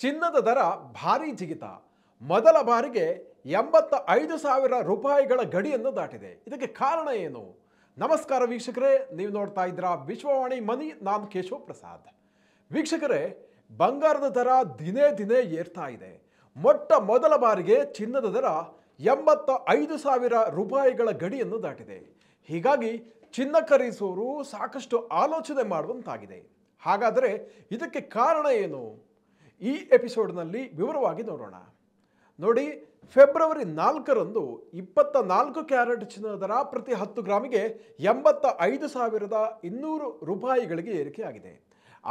ಚಿನ್ನದ ದರ ಭಾರೀ ಜಿಗಿತ. ಮೊದಲ ಬಾರಿಗೆ 85,000 ರೂಪಾಯಿಗಳ ಗಡಿಯನ್ನು ದಾಟಿದೆ. ಇದಕ್ಕೆ ಕಾರಣ ಏನು? ನಮಸ್ಕಾರ ವೀಕ್ಷಕರೇ, ನೀವು ನೋಡ್ತಾ ಇದ್ದೀರಾ ವಿಶ್ವವಾಣಿ ಮನಿ. ನಾನು ಕೇಶವ ಪ್ರಸಾದ್. ವೀಕ್ಷಕರೇ, ಬಂಗಾರದ ದರ ದಿನೇ ದಿನೇ ಏರ್ತಾ ಇದೆ. ಮೊದಲ ಬಾರಿಗೆ ಚಿನ್ನದ ದರ 85,000 ರೂಪಾಯಿಗಳ ಗಡಿಯನ್ನು ದಾಟಿದೆ. ಹೀಗಾಗಿ ಚಿನ್ನ ಖರೀದಿಸುವವರು ಸಾಕಷ್ಟು ಆಲೋಚನೆ ಮಾಡುವಂತಾಗಿದೆ. ಹಾಗಾದರೆ ಇದಕ್ಕೆ ಕಾರಣ ಏನು? ಈ ಎಪಿಸೋಡ್ನಲ್ಲಿ ವಿವರವಾಗಿ ನೋಡೋಣ. ನೋಡಿ, ಫೆಬ್ರವರಿ 4ರಂದು 24 ಕ್ಯಾರೆಟ್ ಚಿನ್ನದ ದರ ಪ್ರತಿ 10 ಗ್ರಾಮಿಗೆ 85,200 ರೂಪಾಯಿಗಳಿಗೆ ಏರಿಕೆಯಾಗಿದೆ.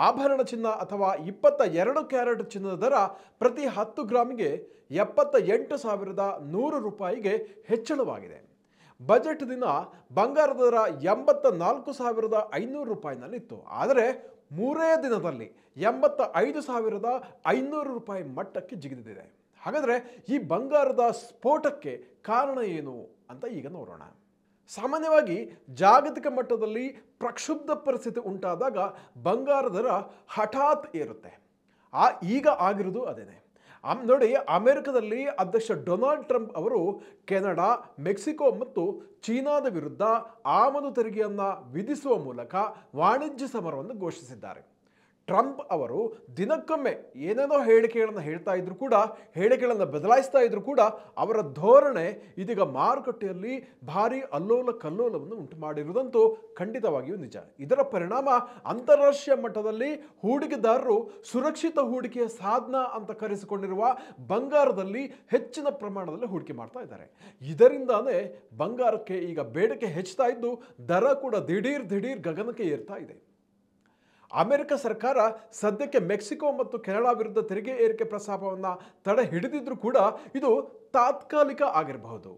ಆಭರಣ ಚಿನ್ನ ಅಥವಾ 22 ಕ್ಯಾರೆಟ್ ಚಿನ್ನದ ದರ ಪ್ರತಿ 10 ಗ್ರಾಮಿಗೆ 78,100 ರೂಪಾಯಿಗೆ ಹೆಚ್ಚಳವಾಗಿದೆ. ಬಜೆಟ್ ದಿನ ಬಂಗಾರದ ದರ 84,500 ರೂಪಾಯಿನಲ್ಲಿತ್ತು. ಆದರೆ ಮೂರೇ ದಿನದಲ್ಲಿ 85,500 ರೂಪಾಯಿ ಮಟ್ಟಕ್ಕೆ ಜಿಗಿದಿದೆ. ಹಾಗಾದರೆ ಈ ಬಂಗಾರದ ಸ್ಫೋಟಕ್ಕೆ ಕಾರಣ ಏನು ಅಂತ ಈಗ ನೋಡೋಣ. ಸಾಮಾನ್ಯವಾಗಿ ಜಾಗತಿಕ ಮಟ್ಟದಲ್ಲಿ ಪ್ರಕ್ಷುಬ್ಧ ಪರಿಸ್ಥಿತಿ ಉಂಟಾದಾಗ ಬಂಗಾರದ ದರ ಹಠಾತ್ ಏರುತ್ತೆ. ಈಗ ಆಗಿರೋದು ಅದೇನೆ. ನೋಡಿ, ಅಮೆರಿಕದಲ್ಲಿ ಅಧ್ಯಕ್ಷ ಡೊನಾಲ್ಡ್ ಟ್ರಂಪ್ ಅವರು ಕೆನಡಾ, ಮೆಕ್ಸಿಕೋ ಮತ್ತು ಚೀನಾದ ವಿರುದ್ಧ ಆಮದು ತೆರಿಗೆಯನ್ನು ವಿಧಿಸುವ ಮೂಲಕ ವಾಣಿಜ್ಯ ಸಮರವನ್ನು ಘೋಷಿಸಿದ್ದಾರೆ. ಟ್ರಂಪ್ ಅವರು ದಿನಕ್ಕೊಮ್ಮೆ ಏನೇನೋ ಹೇಳಿಕೆಗಳನ್ನು ಹೇಳ್ತಾ ಇದ್ರು ಕೂಡ, ಹೇಳಿಕೆಗಳನ್ನು ಬದಲಾಯಿಸ್ತಾ ಇದ್ರು ಕೂಡ, ಅವರ ಧೋರಣೆ ಇದೀಗ ಮಾರುಕಟ್ಟೆಯಲ್ಲಿ ಭಾರಿ ಅಲ್ಲೋಲ ಕಲ್ಲೋಲವನ್ನು ಉಂಟು ಮಾಡಿರುವುದಂತೂ ಖಂಡಿತವಾಗಿಯೂ ನಿಜ. ಇದರ ಪರಿಣಾಮ ಅಂತಾರಾಷ್ಟ್ರೀಯ ಮಟ್ಟದಲ್ಲಿ ಹೂಡಿಕೆದಾರರು ಸುರಕ್ಷಿತ ಹೂಡಿಕೆಯ ಸಾಧನ ಅಂತ ಕರೆಸಿಕೊಂಡಿರುವ ಬಂಗಾರದಲ್ಲಿ ಹೆಚ್ಚಿನ ಪ್ರಮಾಣದಲ್ಲಿ ಹೂಡಿಕೆ ಮಾಡ್ತಾ ಇದ್ದಾರೆ. ಇದರಿಂದಾನೇ ಬಂಗಾರಕ್ಕೆ ಈಗ ಬೇಡಿಕೆ ಹೆಚ್ಚುತ್ತಾ ಇದ್ದು ದರ ಕೂಡ ದಿಢೀರ್ ಗಗನಕ್ಕೆ ಏರ್ತಾ ಇದೆ. ಅಮೆರಿಕ ಸರ್ಕಾರ ಸದ್ಯಕ್ಕೆ ಮೆಕ್ಸಿಕೋ ಮತ್ತು ಕೆನಡಾ ವಿರುದ್ಧ ತೆರಿಗೆ ಏರಿಕೆ ಪ್ರಸ್ತಾಪವನ್ನು ತಡೆ ಹಿಡಿದಿದ್ರೂ ಕೂಡ ಇದು ತಾತ್ಕಾಲಿಕ ಆಗಿರಬಹುದು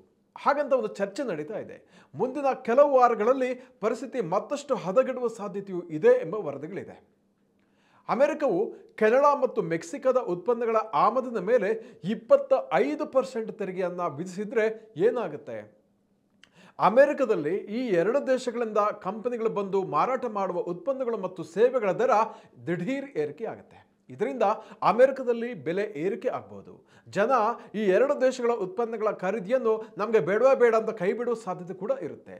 ಹಾಗಂತ ಒಂದು ಚರ್ಚೆ ನಡೀತಾ ಇದೆ. ಮುಂದಿನ ಕೆಲವು ವಾರಗಳಲ್ಲಿ ಪರಿಸ್ಥಿತಿ ಮತ್ತಷ್ಟು ಹದಗೆಡುವ ಸಾಧ್ಯತೆಯೂ ಇದೆ ಎಂಬ ವರದಿಗಳಿದೆ. ಅಮೆರಿಕವು ಕೆನಡಾ ಮತ್ತು ಮೆಕ್ಸಿಕೋದ ಉತ್ಪನ್ನಗಳ ಆಮದಿನ ಮೇಲೆ 25% ತೆರಿಗೆಯನ್ನು ವಿಧಿಸಿದ್ರೆ ಏನಾಗುತ್ತೆ? ಅಮೆರಿಕದಲ್ಲಿ ಈ ಎರಡು ದೇಶಗಳಿಂದ ಕಂಪನಿಗಳು ಬಂದು ಮಾರಾಟ ಮಾಡುವ ಉತ್ಪನ್ನಗಳು ಮತ್ತು ಸೇವೆಗಳ ದರ ದಿಢೀರ್ ಏರಿಕೆ ಆಗುತ್ತೆ. ಇದರಿಂದ ಅಮೆರಿಕದಲ್ಲಿ ಬೆಲೆ ಏರಿಕೆ ಆಗಬಹುದು. ಜನ ಈ ಎರಡು ದೇಶಗಳ ಉತ್ಪನ್ನಗಳ ಖರೀದಿಯನ್ನು ನಮಗೆ ಬೇಡ ಅಂತ ಕೈ ಬಿಡುವ ಸಾಧ್ಯತೆ ಕೂಡ ಇರುತ್ತೆ.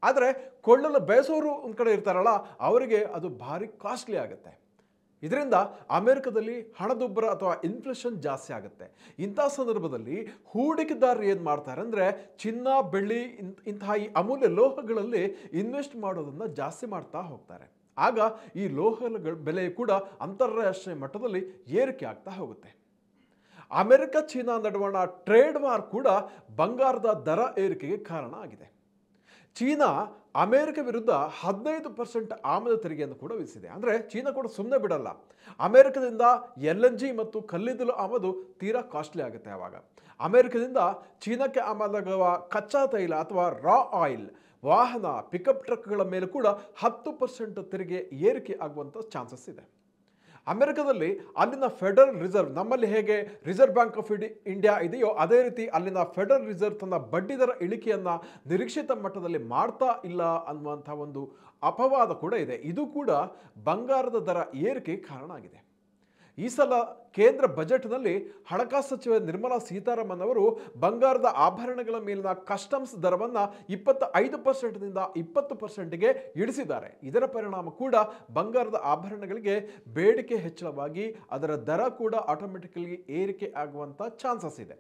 ಆದರೆ ಕೊಳ್ಳಲು ಬಯಸೋರು ಒಂದು ಕಡೆ ಇರ್ತಾರಲ್ಲ, ಅವರಿಗೆ ಅದು ಭಾರಿ ಕಾಸ್ಟ್ಲಿ ಆಗುತ್ತೆ. ಇದರಿಂದ ಅಮೆರಿಕದಲ್ಲಿ ಹಣದುಬ್ಬರ ಅಥವಾ ಇನ್ಫ್ಲೇಷನ್ ಜಾಸ್ತಿ ಆಗುತ್ತೆ. ಇಂಥ ಸಂದರ್ಭದಲ್ಲಿ ಹೂಡಿಕೆದಾರರು ಏನು ಮಾಡ್ತಾರೆ ಅಂದರೆ ಚಿನ್ನ, ಬೆಳ್ಳಿ ಇಂತಹ ಈ ಅಮೂಲ್ಯ ಲೋಹಗಳಲ್ಲಿ ಇನ್ವೆಸ್ಟ್ ಮಾಡೋದನ್ನು ಜಾಸ್ತಿ ಮಾಡ್ತಾ ಹೋಗ್ತಾರೆ. ಆಗ ಈ ಲೋಹಗಳ ಬೆಲೆ ಕೂಡ ಅಂತಾರಾಷ್ಟ್ರೀಯ ಮಟ್ಟದಲ್ಲಿ ಏರಿಕೆ ಆಗ್ತಾ ಹೋಗುತ್ತೆ. ಅಮೆರಿಕ ಚೀನಾ ನಡುವಣ ಟ್ರೇಡ್ ವಾರ್ ಕೂಡ ಬಂಗಾರದ ದರ ಏರಿಕೆಗೆ ಕಾರಣ ಆಗಿದೆ. ಚೀನಾ ಅಮೆರಿಕ ವಿರುದ್ಧ 15% ಆಮದು ತೆರಿಗೆಯನ್ನು ಕೂಡ ವಿಧಿಸಿದೆ. ಅಂದರೆ ಚೀನಾ ಕೂಡ ಸುಮ್ಮನೆ ಬಿಡಲ್ಲ. ಅಮೆರಿಕದಿಂದ LNG ಮತ್ತು ಕಲ್ಲಿದ್ದಲು ಆಮದು ತೀರಾ ಕಾಸ್ಟ್ಲಿ ಆಗುತ್ತೆ. ಆವಾಗ ಅಮೆರಿಕದಿಂದ ಚೀನಾಕ್ಕೆ ಆಮದಾಗುವ ಕಚ್ಚಾ ತೈಲ ಅಥವಾ ರಾ ಆಯಿಲ್, ವಾಹನ, ಪಿಕಪ್ ಟ್ರಕ್ಗಳ ಮೇಲೆ ಕೂಡ 10% ತೆರಿಗೆ ಏರಿಕೆ ಆಗುವಂಥ ಚಾನ್ಸಸ್ ಇದೆ. ಅಮೆರಿಕದಲ್ಲಿ ಅಲ್ಲಿನ ಫೆಡರಲ್ ರಿಸರ್ವ್, ನಮ್ಮಲ್ಲಿ ಹೇಗೆ ರಿಸರ್ವ್ ಬ್ಯಾಂಕ್ ಆಫ್ ಇಂಡಿಯಾ ಇದೆಯೋ ಅದೇ ರೀತಿ ಅಲ್ಲಿನ ಫೆಡರಲ್ ರಿಸರ್ವ್ ತನ್ನ ಬಡ್ಡಿ ದರ ಇಳಿಕೆಯನ್ನು ನಿರೀಕ್ಷಿತ ಮಟ್ಟದಲ್ಲಿ ಮಾಡ್ತಾ ಇಲ್ಲ ಅನ್ನುವಂಥ ಒಂದು ಅಪವಾದ ಕೂಡ ಇದೆ. ಇದು ಕೂಡ ಬಂಗಾರದ ದರ ಏರಿಕೆಗೆ ಕಾರಣ ಆಗಿದೆ. ಈ ಸಲ ಕೇಂದ್ರ ಬಜೆಟ್ನಲ್ಲಿ ಹಣಕಾಸು ಸಚಿವೆ ನಿರ್ಮಲಾ ಸೀತಾರಾಮನ್ ಅವರು ಬಂಗಾರದ ಆಭರಣಗಳ ಮೇಲಿನ ಕಸ್ಟಮ್ಸ್ ದರವನ್ನು 25%ದಿಂದ 20%ಗೆ ಇಳಿಸಿದ್ದಾರೆ. ಇದರ ಪರಿಣಾಮ ಕೂಡ ಬಂಗಾರದ ಆಭರಣಗಳಿಗೆ ಬೇಡಿಕೆ ಹೆಚ್ಚಳವಾಗಿ ಅದರ ದರ ಕೂಡ ಆಟೋಮೆಟಿಕಲಿ ಏರಿಕೆ ಆಗುವಂಥ ಚಾನ್ಸಸ್ ಇದೆ.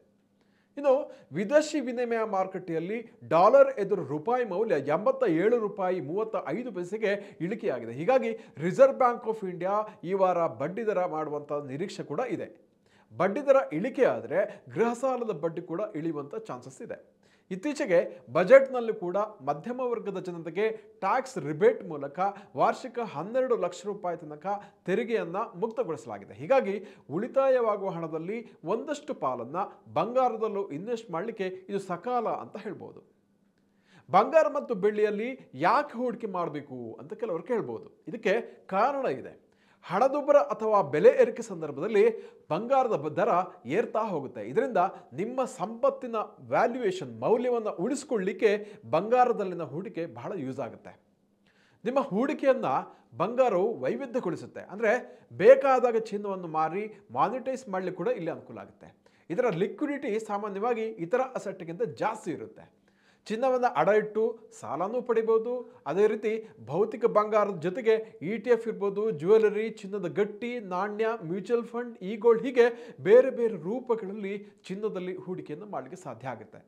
ಇನ್ನು ವಿದೇಶಿ ವಿನಿಮಯ ಮಾರುಕಟ್ಟೆಯಲ್ಲಿ ಡಾಲರ್ ಎದುರು ರೂಪಾಯಿ ಮೌಲ್ಯ 87 ರೂಪಾಯಿ 35 ಪೈಸೆಗೆ ಇಳಿಕೆಯಾಗಿದೆ. ಹೀಗಾಗಿ ರಿಸರ್ವ್ ಬ್ಯಾಂಕ್ ಆಫ್ ಇಂಡಿಯಾ ಈ ವಾರ ಬಡ್ಡಿ ದರ ಮಾಡುವಂಥ ನಿರೀಕ್ಷೆ ಕೂಡ ಇದೆ. ಬಡ್ಡಿ ದರ ಇಳಿಕೆ ಆದರೆ ಗೃಹ ಸಾಲದ ಬಡ್ಡಿ ಕೂಡ ಇಳಿಯುವಂಥ ಚಾನ್ಸಸ್ ಇದೆ. ಇತ್ತೀಚೆಗೆ ಬಜೆಟ್ನಲ್ಲಿ ಕೂಡ ಮಧ್ಯಮ ವರ್ಗದ ಜನತೆಗೆ ಟ್ಯಾಕ್ಸ್ ರಿಬೇಟ್ ಮೂಲಕ ವಾರ್ಷಿಕ 12 ಲಕ್ಷ ರೂಪಾಯಿ ತನಕ ತೆರಿಗೆಯನ್ನು ಮುಕ್ತಗೊಳಿಸಲಾಗಿದೆ. ಹೀಗಾಗಿ ಉಳಿತಾಯವಾಗುವ ಹಣದಲ್ಲಿ ಒಂದಷ್ಟು ಪಾಲನ್ನು ಬಂಗಾರದಲ್ಲೂ ಇನ್ವೆಸ್ಟ್ ಮಾಡಲಿಕ್ಕೆ ಇದು ಸಕಾಲ ಅಂತ ಹೇಳ್ಬೋದು. ಬಂಗಾರ ಮತ್ತು ಬೆಳ್ಳಿಯಲ್ಲಿ ಯಾಕೆ ಹೂಡಿಕೆ ಮಾಡಬೇಕು ಅಂತ ಕೆಲವರು ಕೇಳ್ಬೋದು. ಇದಕ್ಕೆ ಕಾರಣ ಇದೆ. ಹಣದುಬ್ಬರ ಅಥವಾ ಬೆಲೆ ಏರಿಕೆ ಸಂದರ್ಭದಲ್ಲಿ ಬಂಗಾರದ ದರ ಏರ್ತಾ ಹೋಗುತ್ತೆ. ಇದರಿಂದ ನಿಮ್ಮ ಸಂಪತ್ತಿನ ವ್ಯಾಲ್ಯೂಯೇಷನ್ ಮೌಲ್ಯವನ್ನು ಉಳಿಸ್ಕೊಳ್ಳಿಕ್ಕೆ ಬಂಗಾರದಲ್ಲಿನ ಹೂಡಿಕೆ ಬಹಳ ಯೂಸ್ ಆಗುತ್ತೆ. ನಿಮ್ಮ ಹೂಡಿಕೆಯನ್ನು ಬಂಗಾರವು ವೈವಿಧ್ಯಗೊಳಿಸುತ್ತೆ. ಅಂದರೆ ಬೇಕಾದಾಗ ಚಿನ್ನವನ್ನು ಮಾರಿ ಮಾನಿಟೈಸ್ ಮಾಡಲಿಕ್ಕೆ ಕೂಡ ಇಲ್ಲಿ ಅನುಕೂಲ ಆಗುತ್ತೆ. ಇದರ ಲಿಕ್ವಿಡಿಟಿ ಸಾಮಾನ್ಯವಾಗಿ ಇತರ ಅಸೆಟ್ಗಿಂತ ಜಾಸ್ತಿ ಇರುತ್ತೆ. ಚಿನ್ನವನ್ನು ಅಡ ಇಟ್ಟು ಸಾಲನೂ ಪಡಿಬೋದು. ಅದೇ ರೀತಿ ಭೌತಿಕ ಬಂಗಾರದ ಜೊತೆಗೆ ETF ಇರ್ಬೋದು, ಜ್ಯುವೆಲರಿ, ಚಿನ್ನದ ಗಟ್ಟಿ, ನಾಣ್ಯ, ಮ್ಯೂಚುವಲ್ ಫಂಡ್, ಗೋಲ್ಡ್ ಹೀಗೆ ಬೇರೆ ಬೇರೆ ರೂಪಗಳಲ್ಲಿ ಚಿನ್ನದಲ್ಲಿ ಹೂಡಿಕೆಯನ್ನು ಮಾಡಲಿಕ್ಕೆ ಸಾಧ್ಯ ಆಗುತ್ತೆ.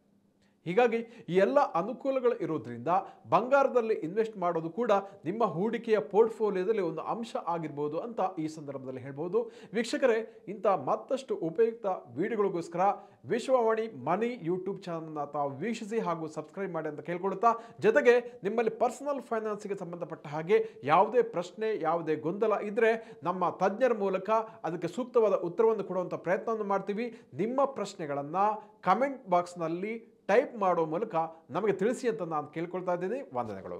ಹೀಗಾಗಿ ಈ ಎಲ್ಲ ಅನುಕೂಲಗಳು ಇರೋದ್ರಿಂದ ಬಂಗಾರದಲ್ಲಿ ಇನ್ವೆಸ್ಟ್ ಮಾಡೋದು ಕೂಡ ನಿಮ್ಮ ಹೂಡಿಕೆಯ ಪೋರ್ಟ್ಫೋಲಿಯೋದಲ್ಲಿ ಒಂದು ಅಂಶ ಆಗಿರ್ಬೋದು ಅಂತ ಈ ಸಂದರ್ಭದಲ್ಲಿ ಹೇಳ್ಬೋದು. ವೀಕ್ಷಕರೇ, ಇಂಥ ಮತ್ತಷ್ಟು ಉಪಯುಕ್ತ ವಿಡಿಯೋಗಳಿಗೋಸ್ಕರ ವಿಶ್ವವಾಣಿ ಮನಿ ಯೂಟ್ಯೂಬ್ ಚಾನಲ್ನ ತಾವು ವೀಕ್ಷಿಸಿ ಹಾಗೂ ಸಬ್ಸ್ಕ್ರೈಬ್ ಮಾಡಿ ಅಂತ ಕೇಳ್ಕೊಳ್ತಾ, ಜೊತೆಗೆ ನಿಮ್ಮಲ್ಲಿ ಪರ್ಸನಲ್ ಫೈನಾನ್ಸ್ಗೆ ಸಂಬಂಧಪಟ್ಟ ಹಾಗೆ ಯಾವುದೇ ಪ್ರಶ್ನೆ, ಯಾವುದೇ ಗೊಂದಲ ಇದ್ದರೆ ನಮ್ಮ ತಜ್ಞರ ಮೂಲಕ ಅದಕ್ಕೆ ಸೂಕ್ತವಾದ ಉತ್ತರವನ್ನು ಕೊಡುವಂಥ ಪ್ರಯತ್ನವನ್ನು ಮಾಡ್ತೀವಿ. ನಿಮ್ಮ ಪ್ರಶ್ನೆಗಳನ್ನು ಕಮೆಂಟ್ ಬಾಕ್ಸ್ನಲ್ಲಿ ಟೈಪ್ ಮಾಡೋ ಮೂಲಕ ನಮಗೆ ತಿಳಿಸಿ ಅಂತ ನಾನು ಕೇಳ್ಕೊಳ್ತಾ ಇದ್ದೀನಿ. ವಂದನೆಗಳು.